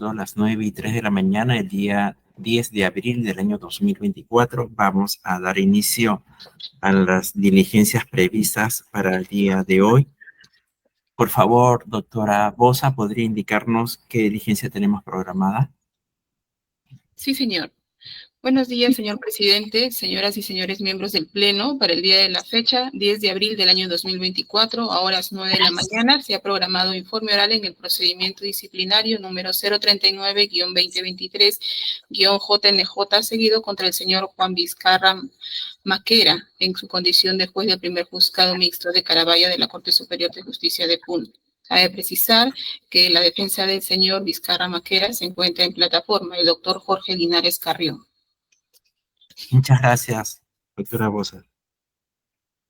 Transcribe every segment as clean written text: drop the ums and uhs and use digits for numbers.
siendo las 9:03 de la mañana, el día 10 de abril del año 2024. Vamos a dar inicio a las diligencias previstas para el día de hoy. Por favor, doctora Bosa, ¿podría indicarnos qué diligencia tenemos programada? Sí, señor. Buenos días, señor presidente, señoras y señores miembros del Pleno. Para el día de la fecha, 10 de abril del año 2024, a horas 9 de la mañana, se ha programado informe oral en el procedimiento disciplinario número 039-2023-JNJ, seguido contra el señor Juan Vizcarra Maquera, en su condición de juez del primer juzgado mixto de Carabaya de la Corte Superior de Justicia de Puno. Cabe precisar que la defensa del señor Vizcarra Maquera se encuentra en plataforma, el doctor Jorge Linares Carrión. Muchas gracias, doctora Bosa.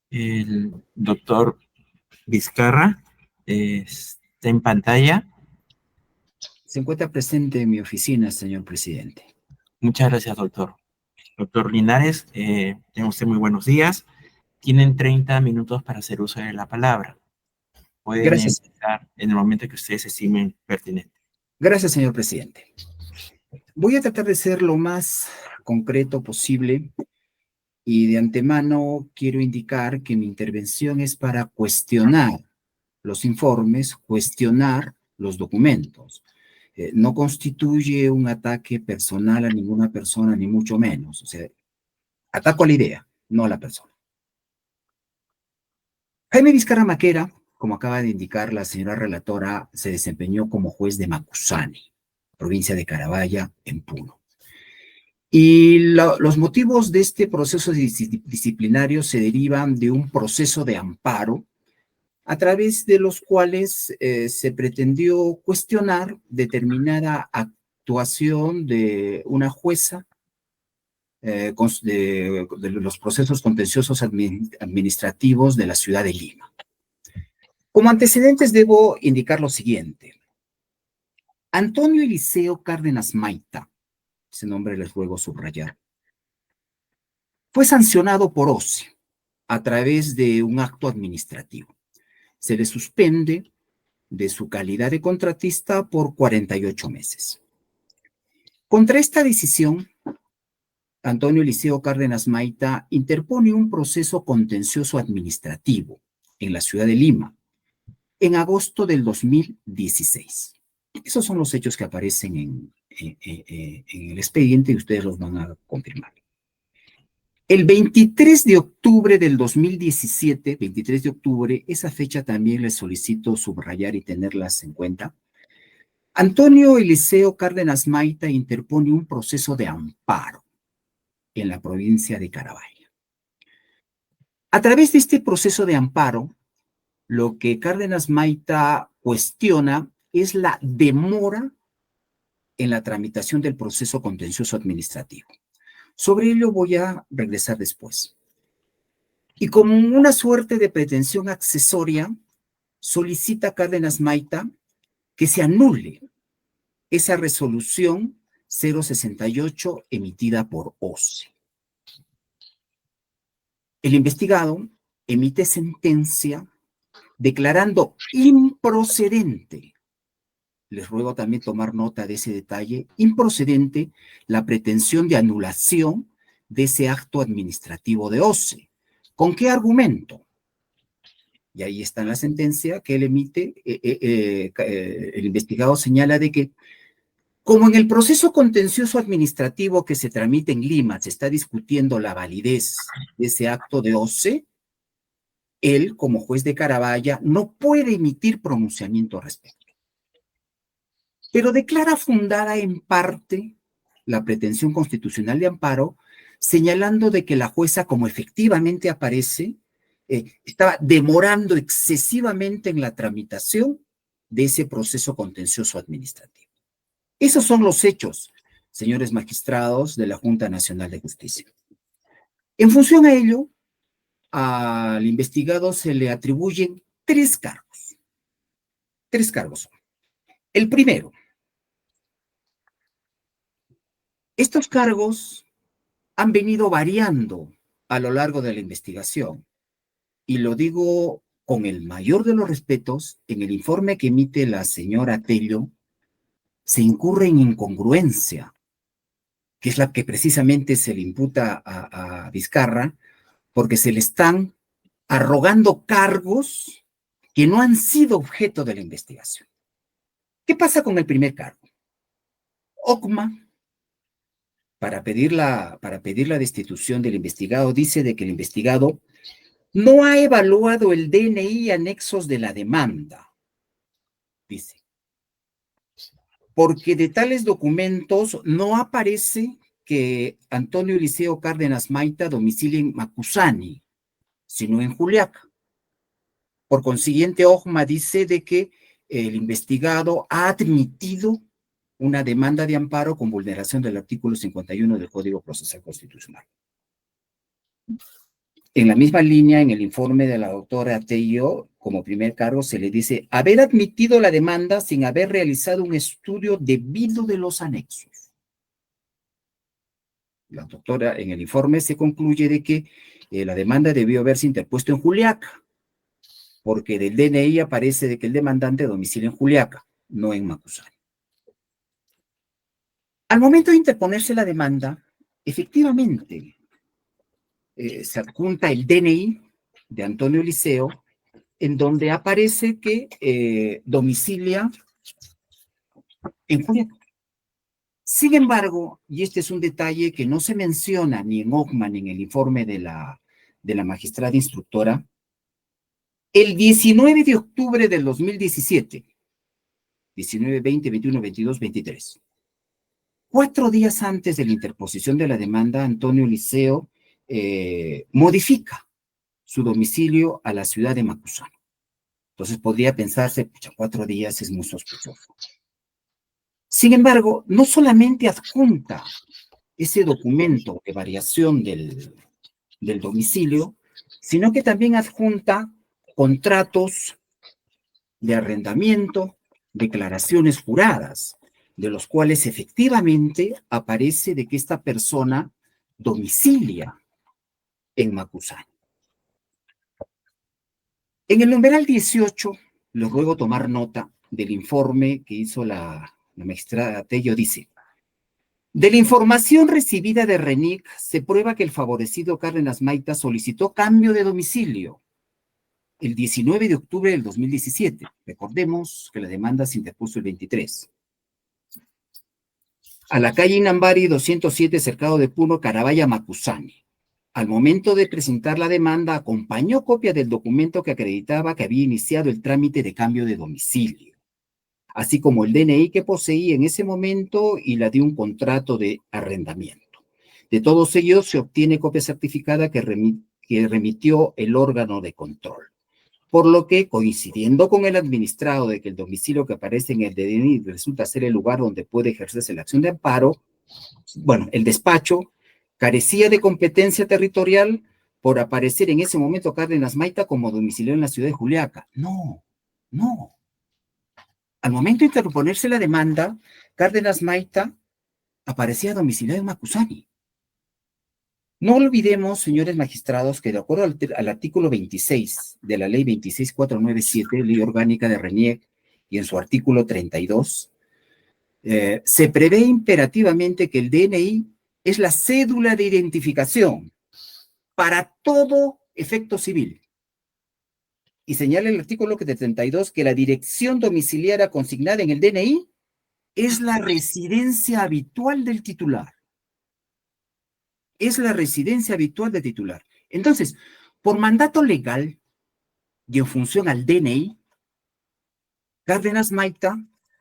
El doctor Vizcarra está en pantalla. Se encuentra presente en mi oficina, señor presidente. Muchas gracias, doctor. Doctor Linares, tenga usted muy buenos días. Tienen 30 minutos para hacer uso de la palabra. Pueden Gracias. empezar en el momento que ustedes estimen pertinente. Gracias, señor presidente. Voy a tratar de ser lo más concreto posible y de antemano quiero indicar que mi intervención es para cuestionar los informes, cuestionar los documentos. No constituye un ataque personal a ninguna persona, ni mucho menos. O sea, ataco a la idea, no a la persona. Jaime Vizcarra Maquera, como acaba de indicar la señora relatora, se desempeñó como juez de Macusani, provincia de Carabaya, en Puno. Y los motivos de este proceso disciplinario se derivan de un proceso de amparo a través de los cuales se pretendió cuestionar determinada actuación de una jueza de los procesos contenciosos administrativos de la ciudad de Lima. Como antecedentes debo indicar lo siguiente. Antonio Eliseo Cárdenas Maita, ese nombre les ruego subrayar, fue sancionado por OCE a través de un acto administrativo. Se le suspende de su calidad de contratista por 48 meses. Contra esta decisión, Antonio Eliseo Cárdenas Maita interpone un proceso contencioso administrativo en la ciudad de Lima en agosto del 2016. Esos son los hechos que aparecen en el expediente y ustedes los van a confirmar. El 23 de octubre del 2017, 23 de octubre, esa fecha también les solicito subrayar y tenerlas en cuenta, Antonio Eliseo Cárdenas Maita interpone un proceso de amparo en la provincia de Carabaya. A través de este proceso de amparo, lo que Cárdenas Maita cuestiona es la demora en la tramitación del proceso contencioso administrativo. Sobre ello voy a regresar después. Y como una suerte de pretensión accesoria, solicita Cárdenas Maita que se anule esa resolución 068 emitida por OCE. El investigado emite sentencia declarando improcedente, les ruego también tomar nota de ese detalle, improcedente la pretensión de anulación de ese acto administrativo de OCE. ¿Con qué argumento? Y ahí está en la sentencia que él emite, el investigado señala de que como en el proceso contencioso administrativo que se tramita en Lima se está discutiendo la validez de ese acto de OCE, él, como juez de Carabaya, no puede emitir pronunciamiento al respecto. Pero declara fundada en parte la pretensión constitucional de amparo, señalando de que la jueza, como efectivamente aparece, estaba demorando excesivamente en la tramitación de ese proceso contencioso administrativo. Esos son los hechos, señores magistrados de la Junta Nacional de Justicia. En función a ello, al investigado se le atribuyen tres cargos. Tres cargos. El primero, estos cargos han venido variando a lo largo de la investigación, y lo digo con el mayor de los respetos. En el informe que emite la señora Tello, se incurre en incongruencia, que es la que precisamente se le imputa a Vizcarra, porque se le están arrogando cargos que no han sido objeto de la investigación. ¿Qué pasa con el primer cargo? OCMA, para pedir la destitución del investigado, dice de que el investigado no ha evaluado el DNI y anexos de la demanda, dice, porque de tales documentos no aparece que Antonio Eliseo Cárdenas Maita domicilia en Macusani, sino en Juliaca. Por consiguiente, OCMA dice de que el investigado ha admitido una demanda de amparo con vulneración del artículo 51 del Código Procesal Constitucional. En la misma línea, en el informe de la doctora Tello, como primer cargo, se le dice haber admitido la demanda sin haber realizado un estudio debido de los anexos. La doctora, en el informe se concluye de que la demanda debió haberse interpuesto en Juliaca, porque del DNI aparece de que el demandante domicilia en Juliaca, no en Macusani. Al momento de interponerse la demanda, efectivamente, se adjunta el DNI de Antonio Eliseo, en donde aparece que domicilia en Juliaca. Sin embargo, y este es un detalle que no se menciona ni en OCMA ni en el informe de la magistrada instructora, el 19 de octubre del 2017, 19, 20, 21, 22, 23, 4 días antes de la interposición de la demanda, Antonio Eliseo modifica su domicilio a la ciudad de Macusani. Entonces podría pensarse, pucha, 4 días es muy sospechoso. Sin embargo, no solamente adjunta ese documento de variación del domicilio, sino que también adjunta contratos de arrendamiento, declaraciones juradas, de los cuales efectivamente aparece de que esta persona domicilia en Macusani. En el numeral 18, les ruego tomar nota del informe que hizo la magistrada Tello, dice: de la información recibida de RENIC, se prueba que el favorecido Cárdenas Maita solicitó cambio de domicilio el 19 de octubre del 2017. Recordemos que la demanda se interpuso el 23. A la calle Inambari 207, cercado de Puno, Carabaya, Macusani. Al momento de presentar la demanda, acompañó copia del documento que acreditaba que había iniciado el trámite de cambio de domicilio, así como el DNI que poseía en ese momento y la de un contrato de arrendamiento. De todos ellos se obtiene copia certificada que remitió el órgano de control. Por lo que, coincidiendo con el administrado de que el domicilio que aparece en el DNI resulta ser el lugar donde puede ejercerse la acción de amparo, bueno, el despacho carecía de competencia territorial por aparecer en ese momento Cárdenas Maita como domiciliario en la ciudad de Juliaca. No. Al momento de interponerse la demanda, Cárdenas Maita aparecía domiciliado en Macusani. No olvidemos, señores magistrados, que de acuerdo al artículo 26 de la ley 26497, ley orgánica de RENIEC, y en su artículo 32, se prevé imperativamente que el DNI es la cédula de identificación para todo efecto civil. Y señala el artículo 32 que la dirección domiciliaria consignada en el DNI es la residencia habitual del titular. Es la residencia habitual del titular. Entonces, por mandato legal y en función al DNI, Cárdenas Maita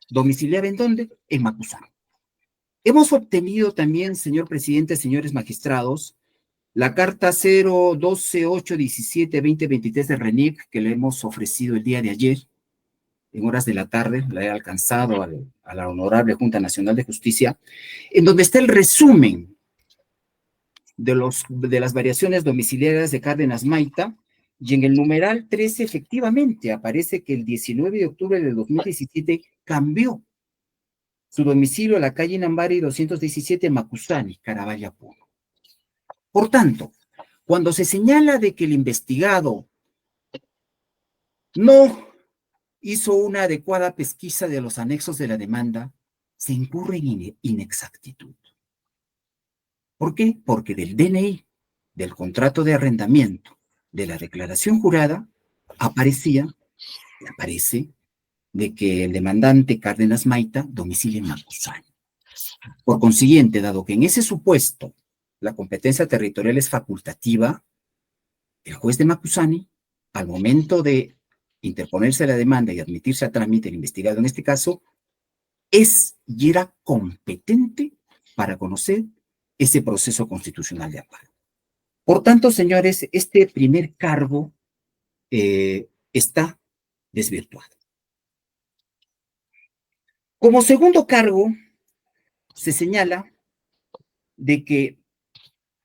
domiciliaba ¿en dónde? En Macusani. Hemos obtenido también, señor presidente, señores magistrados, la carta 012-817-2023 de RENIC, que le hemos ofrecido el día de ayer, en horas de la tarde, la he alcanzado a la Honorable Junta Nacional de Justicia, en donde está el resumen de las variaciones domiciliarias de Cárdenas Maita, y en el numeral 13 efectivamente aparece que el 19 de octubre de 2017 cambió su domicilio a la calle Inambari 217, Macusani, Carabaya, Puno. Por tanto, cuando se señala de que el investigado no hizo una adecuada pesquisa de los anexos de la demanda, se incurre en inexactitud. ¿Por qué? Porque del DNI, del contrato de arrendamiento, de la declaración jurada, aparece de que el demandante Cárdenas Maita domicilia en Macusani. Por consiguiente, dado que en ese supuesto la competencia territorial es facultativa, el juez de Macusani, al momento de interponerse la demanda y admitirse a trámite el investigado en este caso, es y era competente para conocer ese proceso constitucional de amparo. Por tanto, señores, este primer cargo está desvirtuado. Como segundo cargo, se señala de que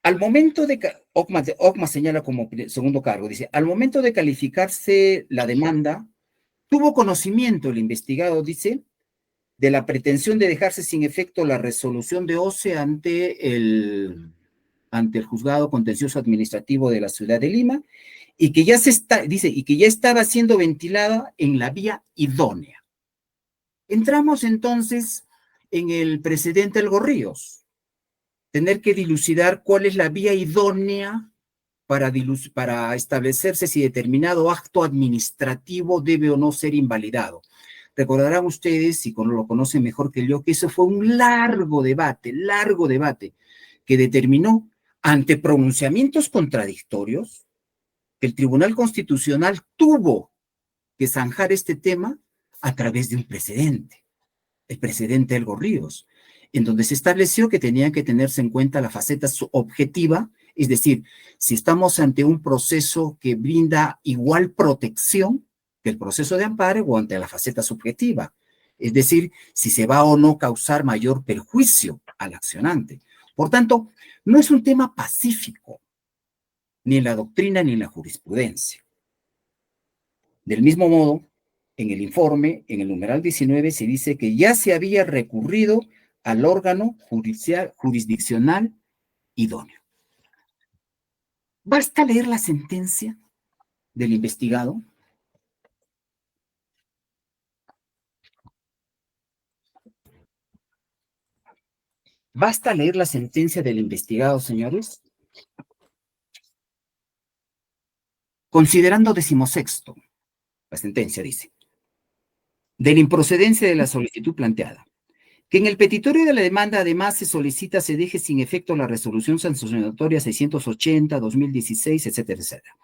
al momento de, Ocma señala como segundo cargo, dice, al momento de calificarse la demanda, tuvo conocimiento el investigado, dice, de la pretensión de dejarse sin efecto la resolución de OCE ante el juzgado contencioso administrativo de la ciudad de Lima, y que ya y que ya estaba siendo ventilada en la vía idónea. Entramos entonces en el precedente Elgo Ríos, tener que dilucidar cuál es la vía idónea para establecerse si determinado acto administrativo debe o no ser invalidado. Recordarán ustedes, si lo conocen mejor que yo, que eso fue un largo debate, que determinó, ante pronunciamientos contradictorios, que el Tribunal Constitucional tuvo que zanjar este tema a través de un precedente, el precedente Elgo Ríos, en donde se estableció que tenía que tenerse en cuenta la faceta objetiva, es decir, si estamos ante un proceso que brinda igual protección que el proceso de amparo o ante la faceta subjetiva, es decir, si se va o no causar mayor perjuicio al accionante. Por tanto, no es un tema pacífico, ni en la doctrina ni en la jurisprudencia. Del mismo modo, en el informe, en el numeral 19, se dice que ya se había recurrido al órgano jurisdiccional idóneo. Basta leer la sentencia del investigado. Basta leer la sentencia del investigado, señores. Considerando 16º, la sentencia dice, de la improcedencia de la solicitud planteada, que en el petitorio de la demanda además se solicita se deje sin efecto la resolución sancionatoria 680-2016, etcétera, etcétera.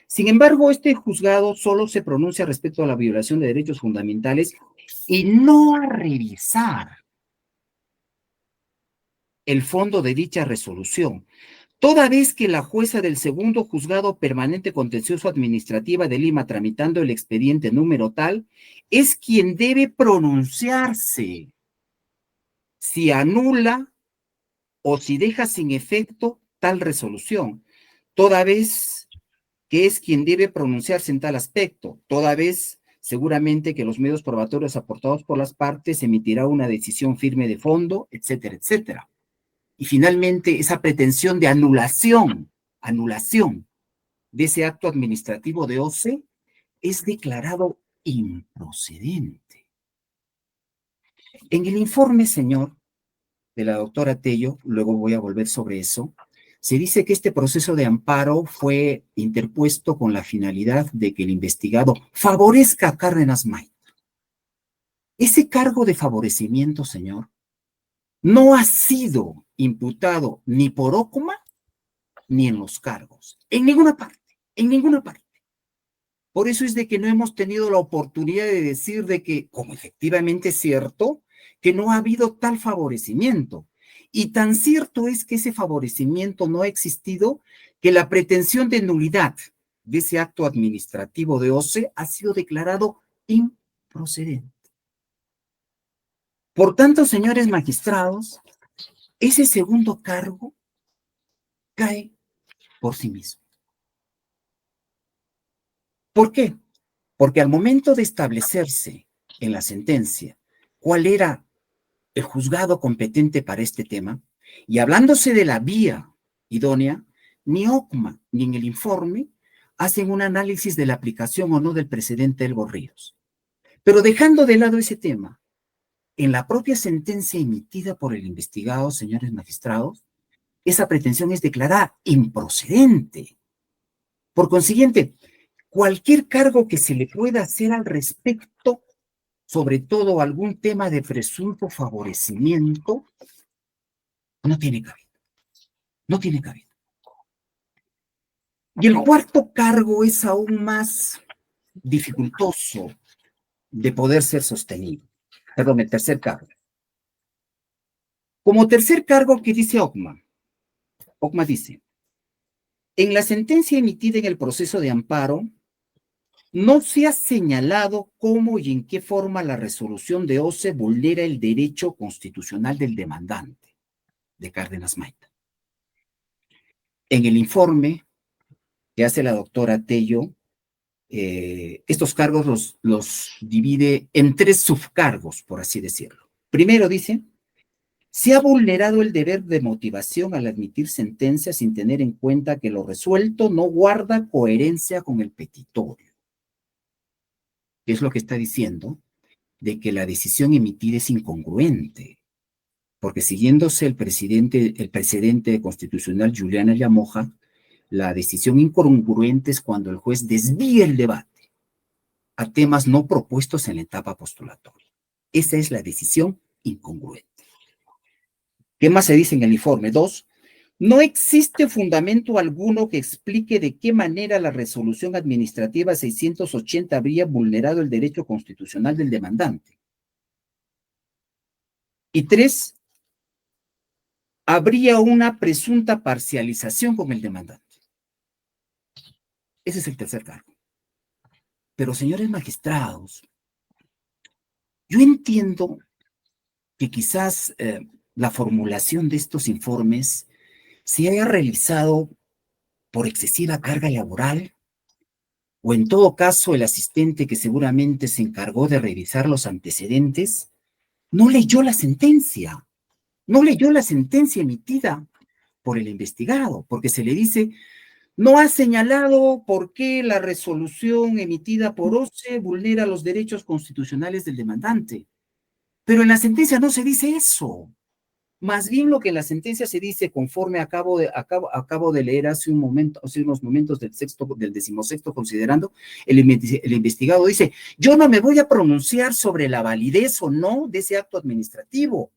Sin embargo, este juzgado solo se pronuncia respecto a la violación de derechos fundamentales y no a revisar el fondo de dicha resolución, toda vez que la jueza del segundo juzgado permanente contencioso administrativa de Lima, tramitando el expediente número tal, es quien debe pronunciarse si anula o si deja sin efecto tal resolución, toda vez que es quien debe pronunciarse en tal aspecto, toda vez seguramente que los medios probatorios aportados por las partes emitirá una decisión firme de fondo, etcétera, etcétera. Y finalmente, esa pretensión de anulación de ese acto administrativo de OCE es declarado improcedente. En el informe, señor, de la doctora Tello, luego voy a volver sobre eso, se dice que este proceso de amparo fue interpuesto con la finalidad de que el investigado favorezca a Cárdenas Maita. Ese cargo de favorecimiento, señor, no ha sido imputado ni por Ocma ni en los cargos, en ninguna parte, en ninguna parte. Por eso es de que no hemos tenido la oportunidad de decir de que, como efectivamente es cierto, que no ha habido tal favorecimiento. Y tan cierto es que ese favorecimiento no ha existido que la pretensión de nulidad de ese acto administrativo de OCE ha sido declarado improcedente. Por tanto, señores magistrados, ese segundo cargo cae por sí mismo. ¿Por qué? Porque al momento de establecerse en la sentencia cuál era el juzgado competente para este tema, y hablándose de la vía idónea, ni Ocma ni en el informe hacen un análisis de la aplicación o no del precedente Elgo Ríos. Pero dejando de lado ese tema, en la propia sentencia emitida por el investigado, señores magistrados, esa pretensión es declarada improcedente. Por consiguiente, cualquier cargo que se le pueda hacer al respecto, sobre todo algún tema de presunto favorecimiento, no tiene cabida. No tiene cabida. Y el cuarto cargo es aún más dificultoso de poder ser sostenido. Perdón, el tercer cargo. Como tercer cargo, ¿qué dice Ockman? Ockman dice, en la sentencia emitida en el proceso de amparo, no se ha señalado cómo y en qué forma la resolución de OCE vulnera el derecho constitucional del demandante, de Cárdenas Maita. En el informe que hace la doctora Tello, estos cargos los divide en 3 subcargos, por así decirlo. Primero dice, se ha vulnerado el deber de motivación al admitir sentencias sin tener en cuenta que lo resuelto no guarda coherencia con el petitorio. Es lo que está diciendo, de que la decisión emitida es incongruente, porque siguiéndose el precedente constitucional Juliana Llamoja, la decisión incongruente es cuando el juez desvía el debate a temas no propuestos en la etapa postulatoria. Esa es la decisión incongruente. ¿Qué más se dice en el informe? 2. No existe fundamento alguno que explique de qué manera la resolución administrativa 680 habría vulnerado el derecho constitucional del demandante. Y 3. Habría una presunta parcialización con el demandante. Ese es el tercer cargo. Pero, señores magistrados, yo entiendo que quizás la formulación de estos informes se haya realizado por excesiva carga laboral, o en todo caso el asistente que seguramente se encargó de revisar los antecedentes no leyó la sentencia emitida por el investigado, porque se le dice, no ha señalado por qué la resolución emitida por OCE vulnera los derechos constitucionales del demandante. Pero en la sentencia no se dice eso. Más bien lo que en la sentencia se dice, conforme acabo de leer hace unos momentos del 16º considerando, el investigado dice, yo no me voy a pronunciar sobre la validez o no de ese acto administrativo,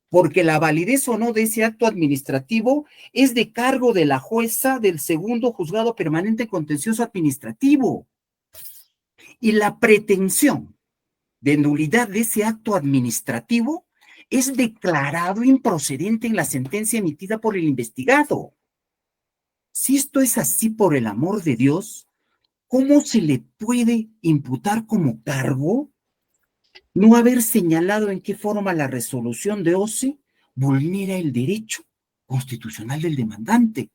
porque la validez o no de ese acto administrativo es de cargo de la jueza del segundo juzgado permanente contencioso administrativo. Y la pretensión de nulidad de ese acto administrativo es declarado improcedente en la sentencia emitida por el investigado. Si esto es así, por el amor de Dios, ¿cómo se le puede imputar como cargo no haber señalado en qué forma la resolución de OCE vulnera el derecho constitucional del demandante?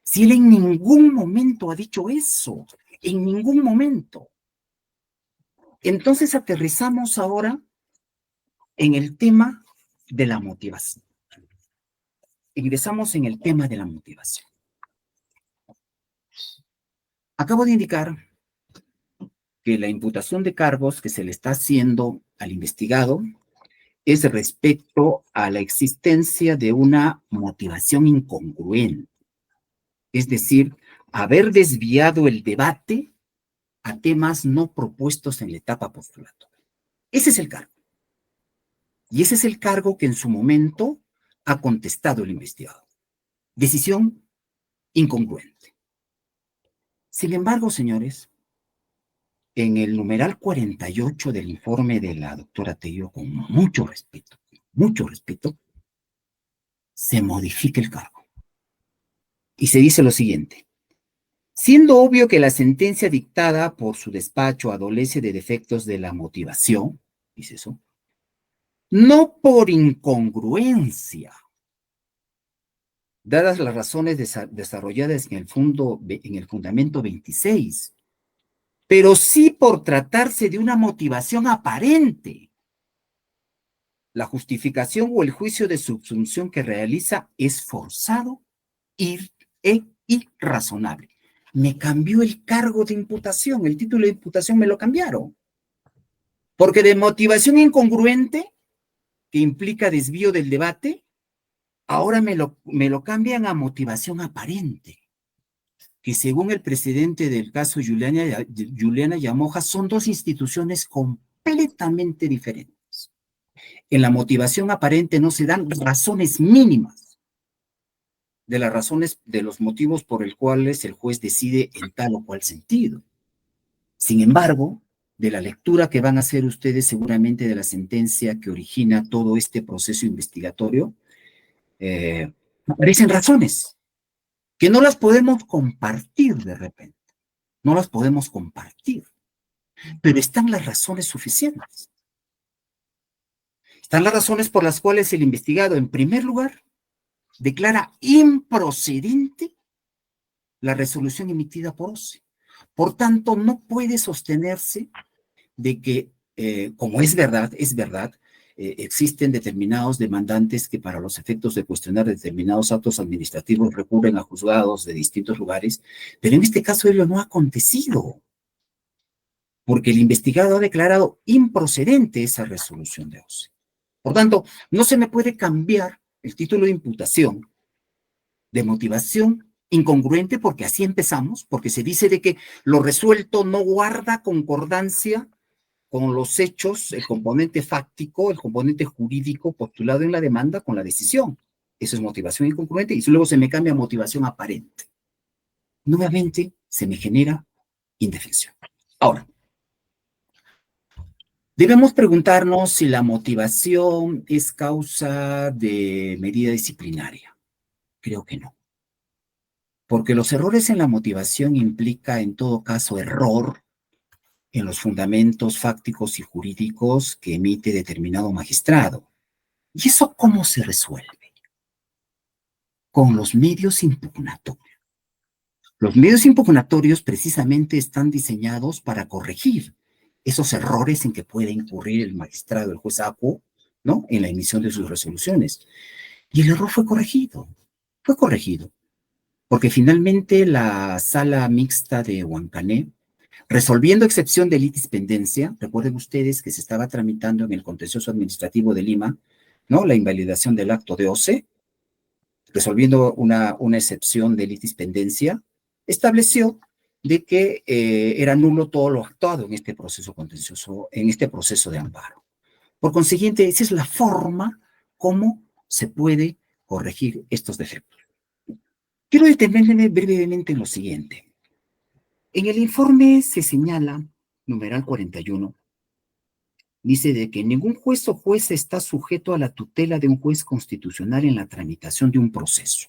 Si él en ningún momento ha dicho eso, en ningún momento. Entonces aterrizamos ahora en el tema de la motivación. Ingresamos en el tema de la motivación. Acabo de indicar que la imputación de cargos que se le está haciendo al investigado es respecto a la existencia de una motivación incongruente, es decir, haber desviado el debate a temas no propuestos en la etapa postulatoria. Ese es el cargo. Y ese es el cargo que en su momento ha contestado el investigado. Decisión incongruente. Sin embargo, señores, en el numeral 48 del informe de la doctora Tello, con mucho respeto, se modifica el cargo. Y se dice lo siguiente. Siendo obvio que la sentencia dictada por su despacho adolece de defectos de la motivación, dice eso, no por incongruencia, dadas las razones desarrolladas en el fundamento 26, pero sí por tratarse de una motivación aparente. La justificación o el juicio de subsunción que realiza es forzado e irrazonable. Me cambió el cargo de imputación, el título de imputación me lo cambiaron. Porque de motivación incongruente que implica desvío del debate, ahora me lo cambian a motivación aparente, que según el presidente del caso Juliana Llamoja, son dos instituciones completamente diferentes. En la motivación aparente no se dan razones mínimas de las razones, de los motivos por los cuales el juez decide en tal o cual sentido. Sin embargo, de la lectura que van a hacer ustedes seguramente de la sentencia que origina todo este proceso investigatorio, aparecen razones que no las podemos compartir de repente, no las podemos compartir, pero están las razones suficientes. Están las razones por las cuales el investigado, en primer lugar, declara improcedente la resolución emitida por OCE. Por tanto, no puede sostenerse de que, como es verdad, existen determinados demandantes que para los efectos de cuestionar determinados actos administrativos recurren a juzgados de distintos lugares, pero en este caso ello no ha acontecido, porque el investigado ha declarado improcedente esa resolución de OCE. Por tanto, no se me puede cambiar el título de imputación de motivación incongruente, porque así empezamos, porque se dice de que lo resuelto no guarda concordancia con los hechos, el componente fáctico, el componente jurídico postulado en la demanda con la decisión. Eso es motivación incongruente, y luego se me cambia a motivación aparente. Nuevamente se me genera indefensión. Ahora, debemos preguntarnos si la motivación es causa de medida disciplinaria. Creo que no. Porque los errores en la motivación implica, en todo caso, error en los fundamentos fácticos y jurídicos que emite determinado magistrado. ¿Y eso cómo se resuelve? Con los medios impugnatorios. Los medios impugnatorios precisamente están diseñados para corregir esos errores en que puede incurrir el magistrado, el juez ACO, ¿no?, en la emisión de sus resoluciones. Y el error fue corregido, porque finalmente la sala mixta de Huancané, resolviendo excepción de litis pendencia, recuerden ustedes que se estaba tramitando en el contencioso administrativo de Lima, ¿no?, la invalidación del acto de OCE, resolviendo una excepción de litis pendencia, estableció de que era nulo todo lo actuado en este proceso contencioso, en este proceso de amparo. Por consiguiente, esa es la forma como se puede corregir estos defectos. Quiero detenerme brevemente en lo siguiente. En el informe se señala, numeral 41, dice de que ningún juez o jueza está sujeto a la tutela de un juez constitucional en la tramitación de un proceso.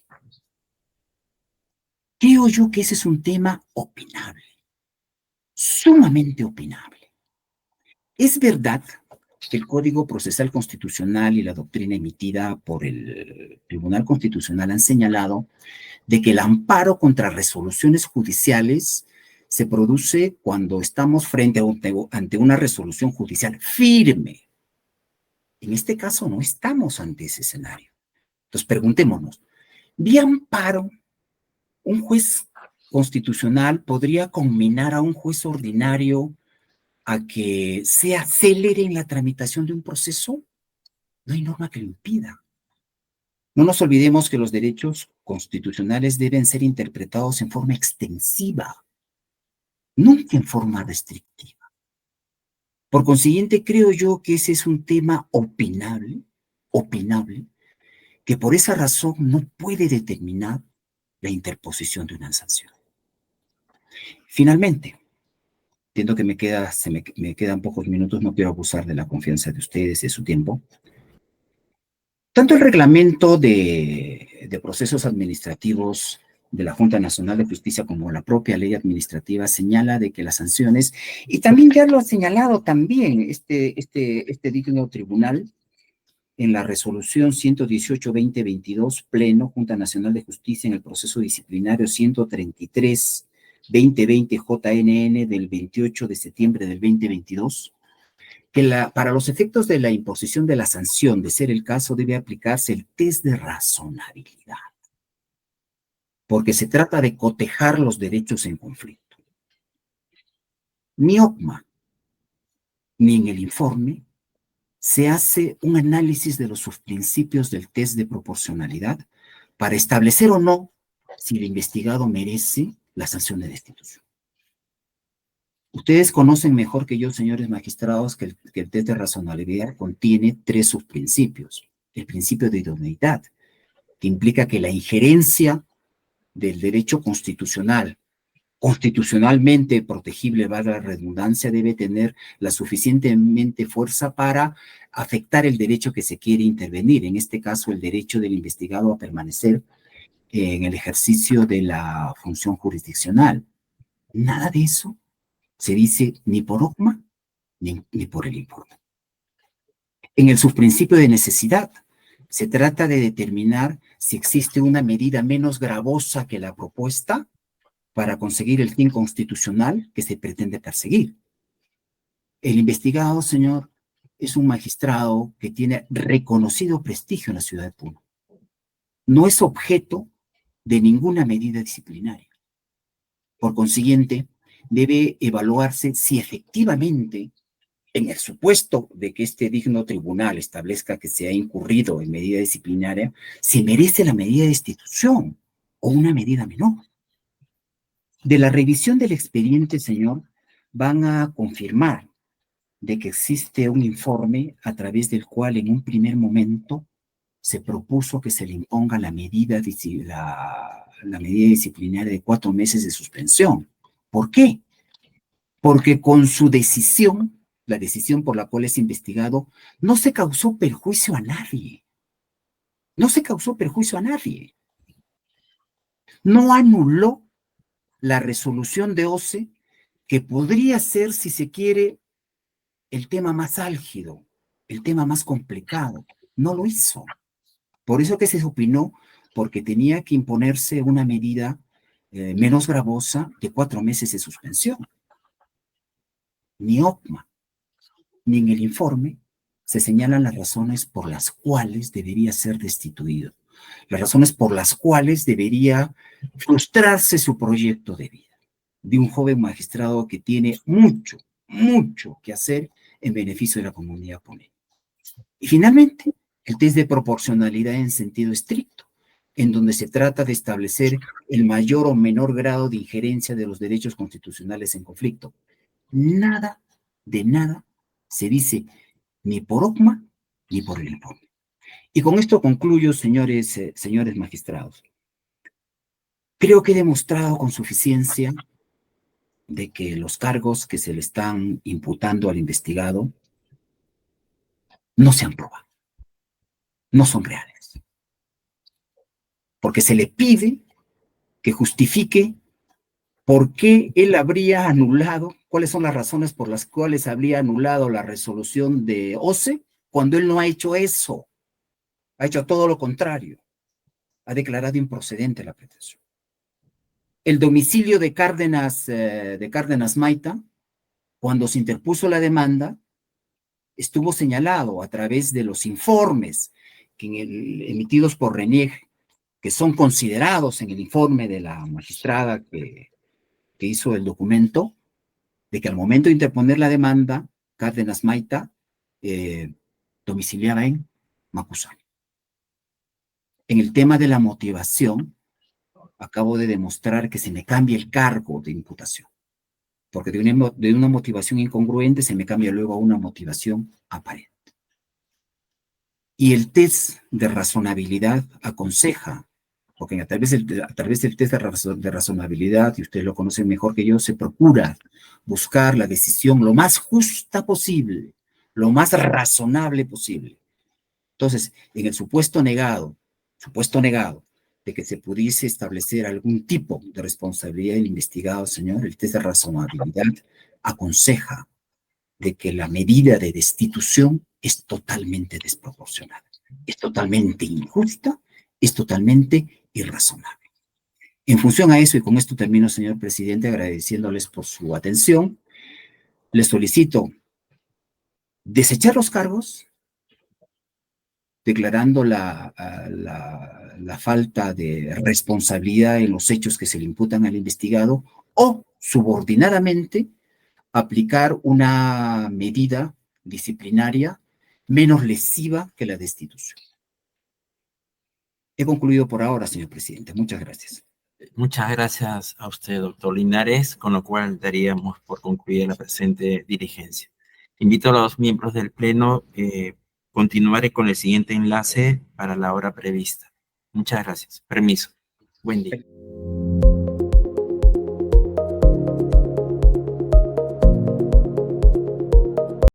Creo yo que ese es un tema opinable, sumamente opinable. Es verdad que el Código Procesal Constitucional y la doctrina emitida por el Tribunal Constitucional han señalado de que el amparo contra resoluciones judiciales se produce cuando estamos ante una resolución judicial firme. En este caso no estamos ante ese escenario. Entonces preguntémonos, ¿vía amparo un juez constitucional podría conminar a un juez ordinario a que sea célere en la tramitación de un proceso? No hay norma que lo impida. No nos olvidemos que los derechos constitucionales deben ser interpretados en forma extensiva, nunca en forma restrictiva. Por consiguiente, creo yo que ese es un tema opinable, que por esa razón no puede determinar la interposición de una sanción. Finalmente, entiendo que me quedan pocos minutos, no quiero abusar de la confianza de ustedes, de su tiempo. Tanto el reglamento de procesos administrativos de la Junta Nacional de Justicia como la propia ley administrativa señala de que las sanciones, y también ya lo ha señalado también este digno tribunal en la resolución 118-2022, Pleno, Junta Nacional de Justicia en el proceso disciplinario 133-2020 JNN del 28 de septiembre del 2022, que para los efectos de la imposición de la sanción, de ser el caso, debe aplicarse el test de razonabilidad, porque se trata de cotejar los derechos en conflicto. Ni OCMA, ni en el informe se hace un análisis de los subprincipios del test de proporcionalidad para establecer o no si el investigado merece la sanción de destitución. Ustedes conocen mejor que yo, señores magistrados, que el test de razonabilidad contiene 3 subprincipios. El principio de idoneidad, que implica que la injerencia del derecho constitucional, constitucionalmente protegible, valga la redundancia, debe tener la suficientemente fuerza para afectar el derecho que se quiere intervenir, en este caso el derecho del investigado a permanecer en el ejercicio de la función jurisdiccional. Nada de eso se dice ni por OCMA ni por el informe. En el subprincipio de necesidad, se trata de determinar si existe una medida menos gravosa que la propuesta para conseguir el fin constitucional que se pretende perseguir. El investigado, señor, es un magistrado que tiene reconocido prestigio en la ciudad de Puno. No es objeto de ninguna medida disciplinaria. Por consiguiente, debe evaluarse si efectivamente, en el supuesto de que este digno tribunal establezca que se ha incurrido en medida disciplinaria, se merece la medida de destitución o una medida menor. De la revisión del expediente, señor, van a confirmar de que existe un informe a través del cual en un primer momento se propuso que se le imponga la medida disciplinaria de 4 meses de suspensión. ¿Por qué? Porque con su decisión, la decisión por la cual es investigado, no se causó perjuicio a nadie. No se causó perjuicio a nadie. No anuló la resolución de OCE, que podría ser, si se quiere, el tema más álgido, el tema más complicado. No lo hizo. Por eso que se opinó, porque tenía que imponerse una medida menos gravosa de 4 meses de suspensión. Ni OCMA, ni en el informe se señalan las razones por las cuales debería ser destituido, las razones por las cuales debería frustrarse su proyecto de vida, de un joven magistrado que tiene mucho, mucho que hacer en beneficio de la comunidad ponente. Y finalmente, el test de proporcionalidad en sentido estricto, en donde se trata de establecer el mayor o menor grado de injerencia de los derechos constitucionales en conflicto. Nada de nada se dice ni por OCMA ni por el informe. Y con esto concluyo, señores magistrados. Creo que he demostrado con suficiencia de que los cargos que se le están imputando al investigado no se han probado, no son reales. Porque se le pide que justifique por qué él habría anulado, cuáles son las razones por las cuales habría anulado la resolución de OCE, cuando él no ha hecho eso. Ha hecho todo lo contrario. Ha declarado improcedente la pretensión. El domicilio de Cárdenas Maita, cuando se interpuso la demanda, estuvo señalado a través de los informes emitidos por RENIEG, que son considerados en el informe de la magistrada que hizo el documento, de que al momento de interponer la demanda, Cárdenas Maita domiciliaba en Macusani. En el tema de la motivación, acabo de demostrar que se me cambia el cargo de imputación, porque de una motivación incongruente se me cambia luego a una motivación aparente. Y el test de razonabilidad aconseja, porque a través del test de razonabilidad, y ustedes lo conocen mejor que yo, se procura buscar la decisión lo más justa posible, lo más razonable posible. Entonces, en el supuesto negado de que se pudiese establecer algún tipo de responsabilidad del investigado, señor, el test de razonabilidad aconseja de que la medida de destitución es totalmente desproporcionada, es totalmente injusta, es totalmente irrazonable. En función a eso, y con esto termino, señor presidente, agradeciéndoles por su atención, les solicito desechar los cargos, declarando la falta de responsabilidad en los hechos que se le imputan al investigado, o subordinadamente aplicar una medida disciplinaria menos lesiva que la destitución. He concluido por ahora, señor presidente. Muchas gracias. Muchas gracias a usted, doctor Linares, con lo cual daríamos por concluida la presente diligencia. Invito a los miembros del Pleno continuaré con el siguiente enlace para la hora prevista. Muchas gracias. Permiso. Buen día.